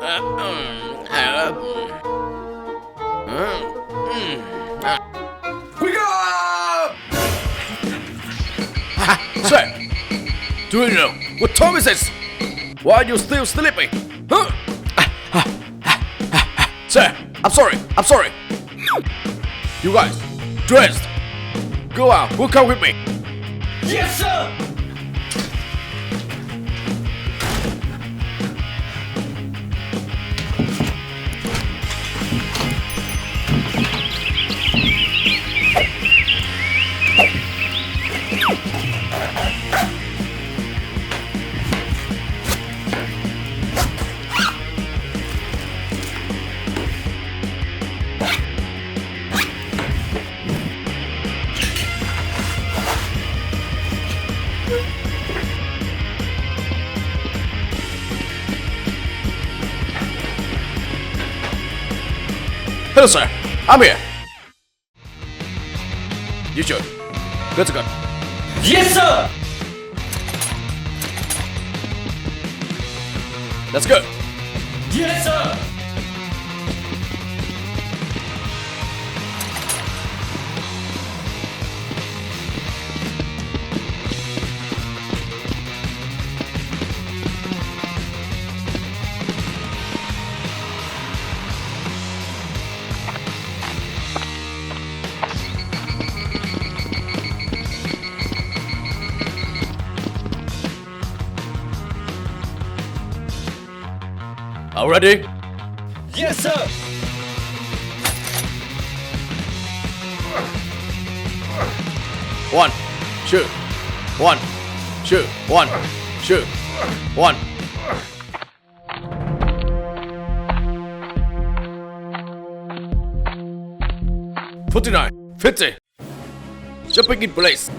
Wake up! Sir, do you know what time is it? Why are you still sleeping? Huh? Sir, I'm sorry. You guys, dressed. Go out, who come with me? Yes, sir! Hello, sir. I'm here. You should. Let's go. Yes, sir! Let's go. Yes, sir! All ready? Yes, sir! One, shoot. One, shoot. One, shoot. One. $49, $50. Jumping in place.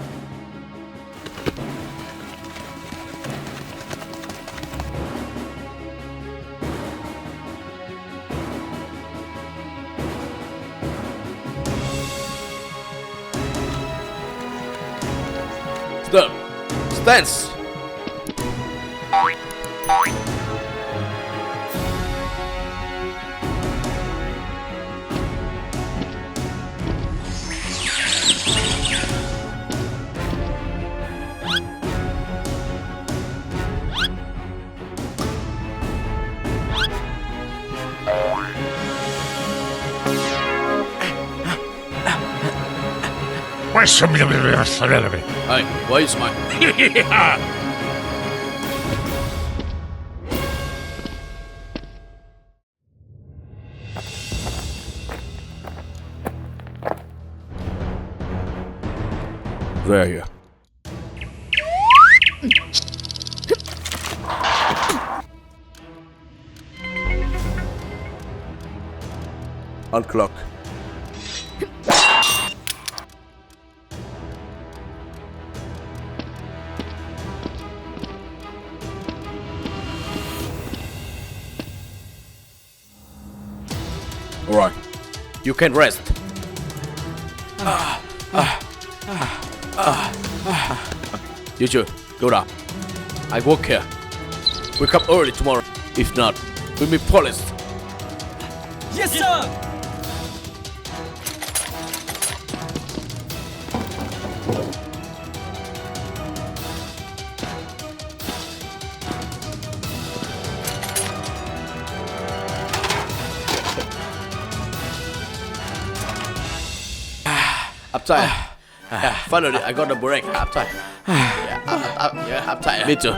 Stop. Stance. Hey, why you smile? They're here. Unclock. Alright, you can rest. You should go down. I work here. Wake up early tomorrow. If not, we'll be polished. Yes, sir! Uptight. Finally, I got a break. Uptight. Yeah, uptight. Me too.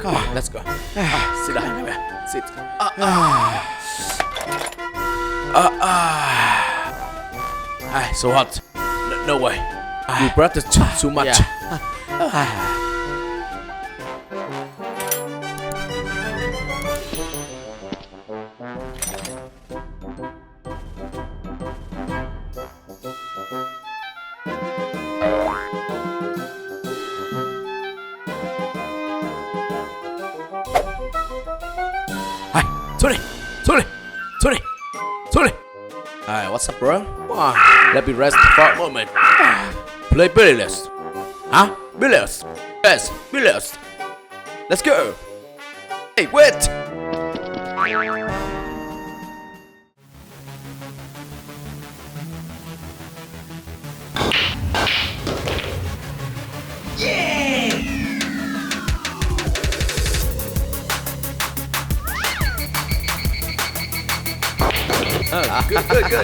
Come on, let's go. Sit down. Sit. So hot. No way. You practice too much. Tony. Hi, what's up, bro? Let me rest for a moment. Play billiards. Huh? Billiards? Yes, billiards. Let's go. Hey, wait!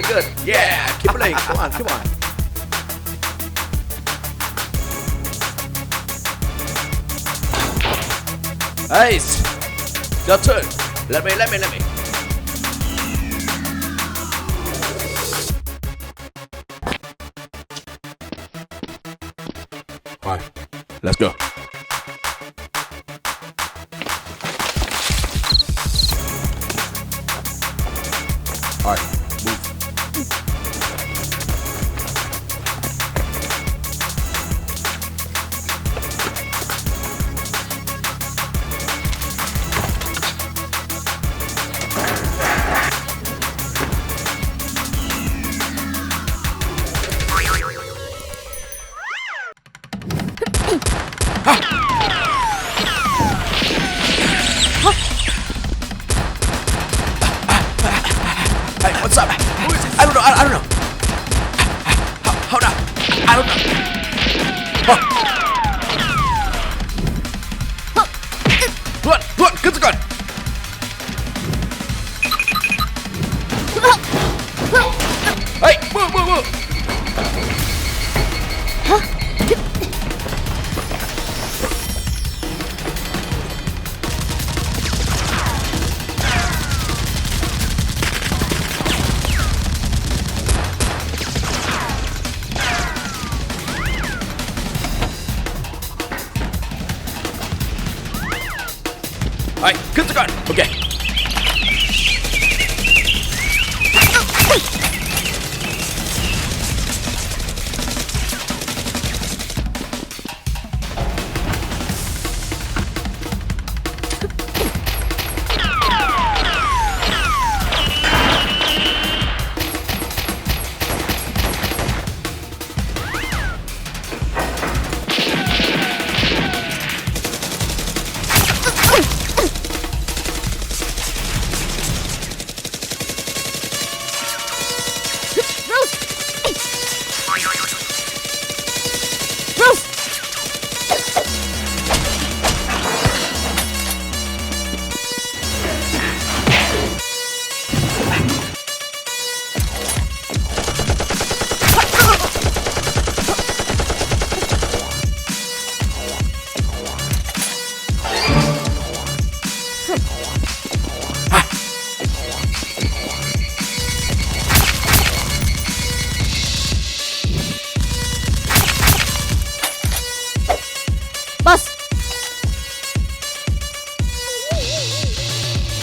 Good. Yeah, keep playing. Come on. Ace, your turn. Let me. Alright, let's go. Alright, move. Hey, what's up? Who is this? I don't know. Hold on. I don't know. Run, get the gun. Hey, move. Alright, get the gun. Okay.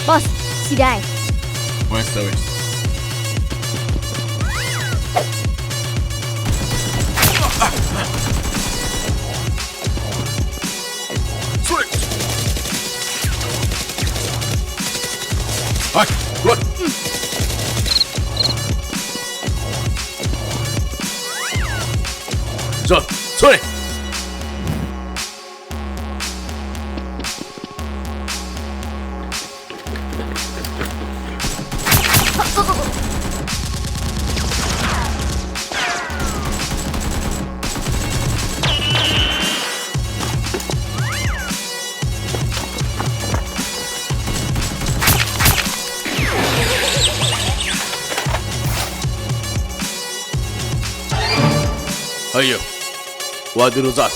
Boss, si dai. Buenas tardes. Switch. Alright, run. So, sorry. Ayo, wadi rozat.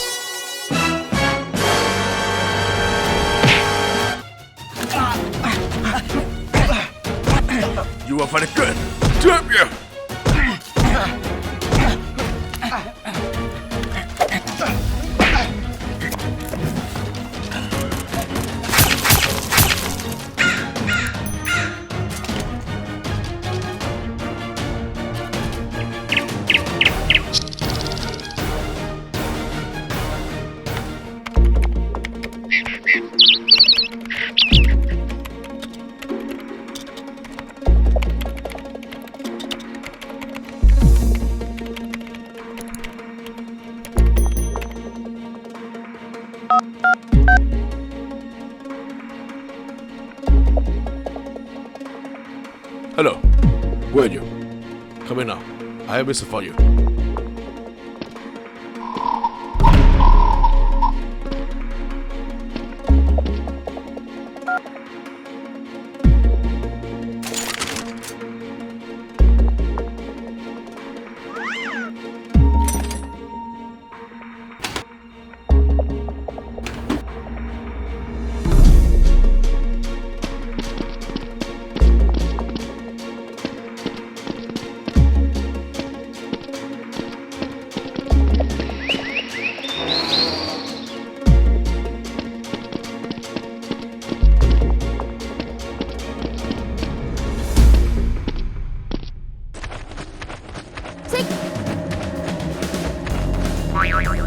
You are very good. Damn you! Hello. Where are you? Come in now. I have a visit for you.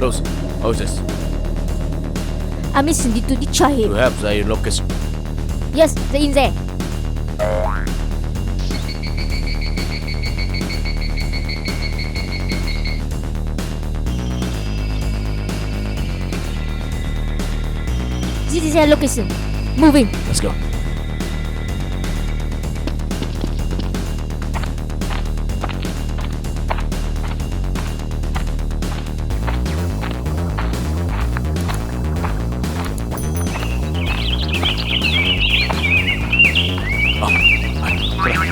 Rose, how is this? I mission to destroy You him. have the location. Yes, they're in there. This is their location. Moving. Let's go. Come here.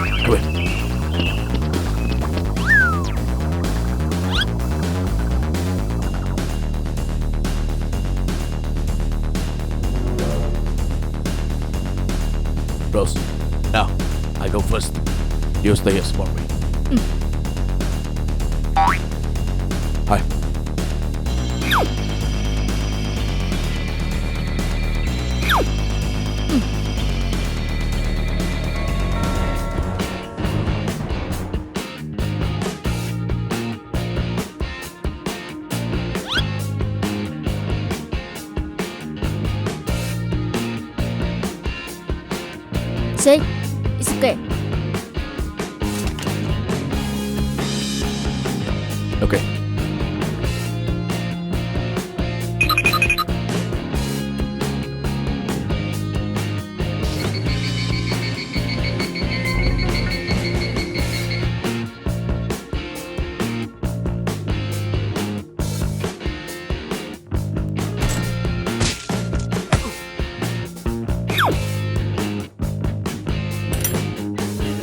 Rose, now I go first. You stay here, support me. Hi. See? It's okay. Okay.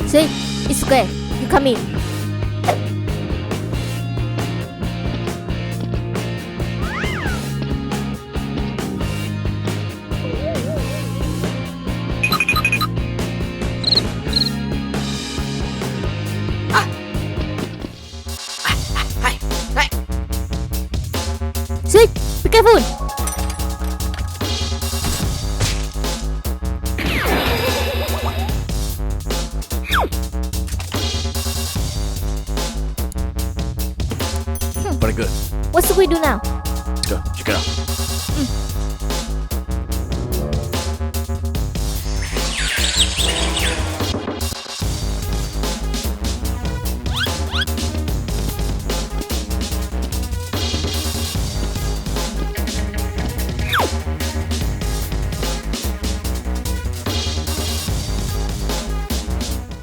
See? It's okay. You come in. See? Be careful. Very good. What should we do now? Let's go. Check it out.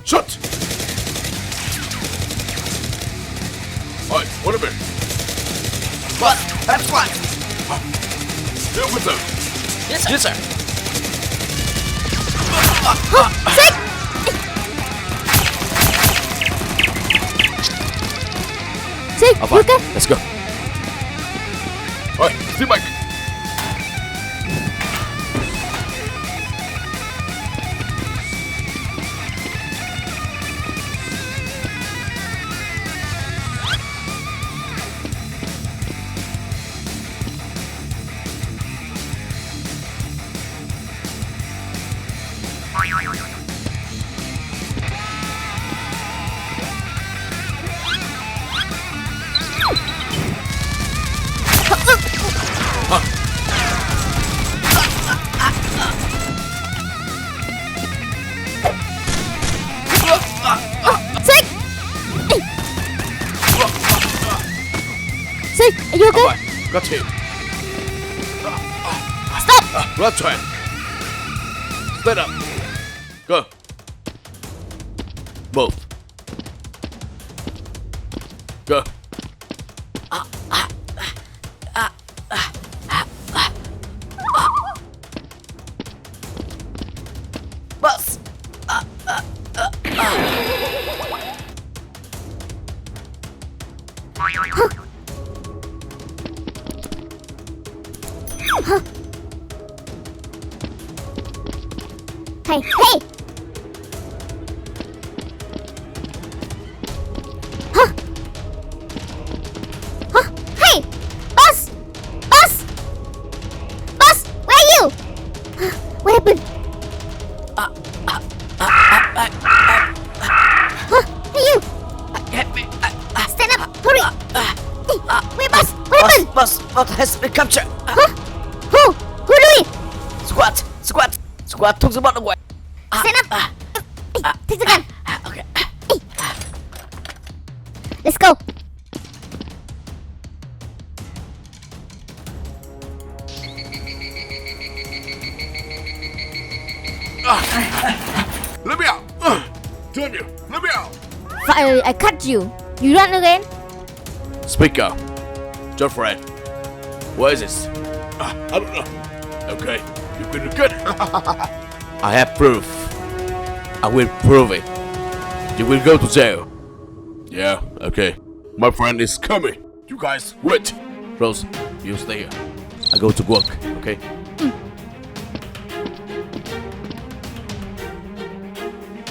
Shut! Alright, what a minute. What? That's what. Deal with them. Yes, sir. Yes, sir. See? Up, You okay? let's go. Alright, stay back. Sick! Sick, are you okay? Alright, got him. Stop! Left hand. Stand up. Go. Move. Go. Boss. Hey, hey! Huh? Huh? Hey! Boss! Boss! Boss! Where are you? What happened? Huh? Hey, you! Help me. Stand up! Hurry! Wait, boss! What happened? Boss has been captured. Huh? Who? Who do it? Squad, thông số bọn ở ngoài. Stand up! Hey, take the gun! Okay. Hey. Let's go! Let me out. Damn you. Let me out. Finally, I cut you. You run again? Speak up. Your friend. What is this? I don't know. Okay. You've been good. I have proof. I will prove it. You will go to jail. Yeah, okay. My friend is coming. You guys wait. Rose, you stay here. I go to work, okay?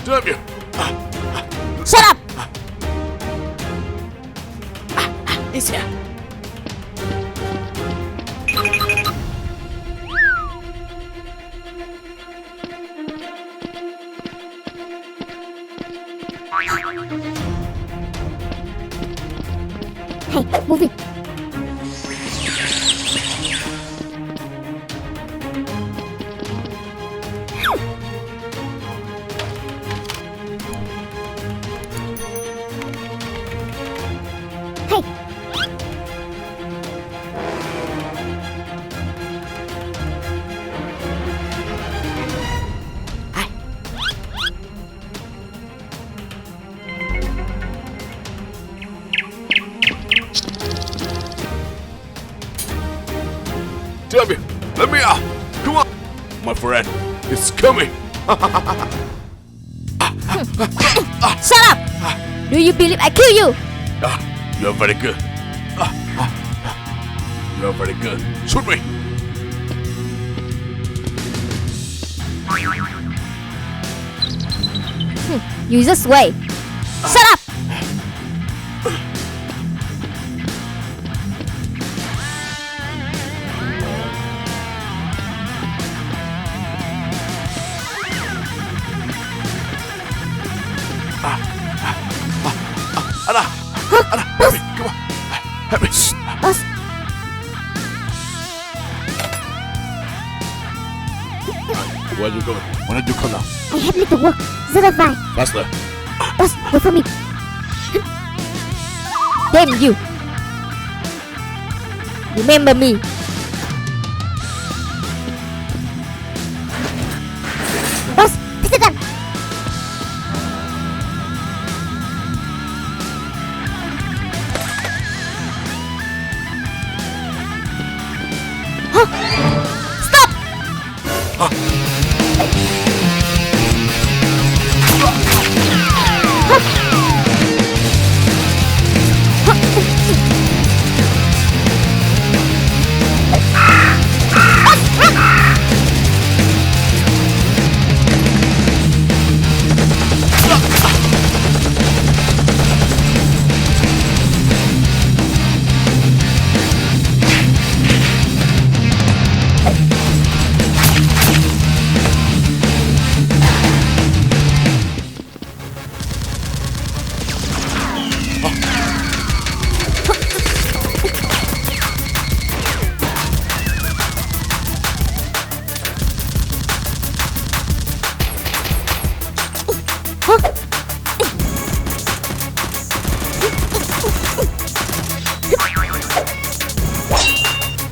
Damn you. Shut up! He's here. Hey, move it. Hey. Damn you. Let me out. Come on. My friend is coming. Shut up! Do you believe I kill you? You're very good. You're very good. Shoot me. You just wait. Shut up! Anna, help me. Come on. Help me. Boss, Where are you going? Why don't you come now? I have little work. Zero five. Faster. Boss, wait for me. Damn you! Remember me. Boss, take the gun. Huh? Stop!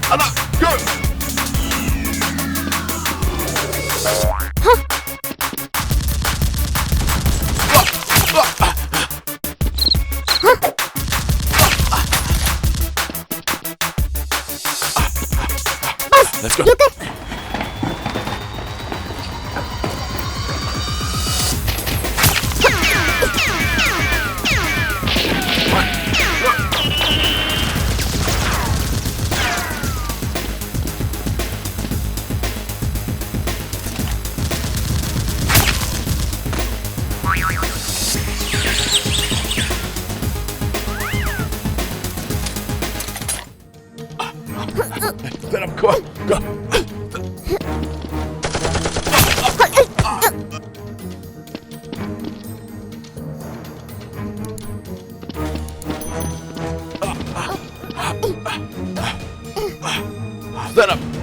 Anna, go. Let's go. You okay? Venom, come on, go. Venom.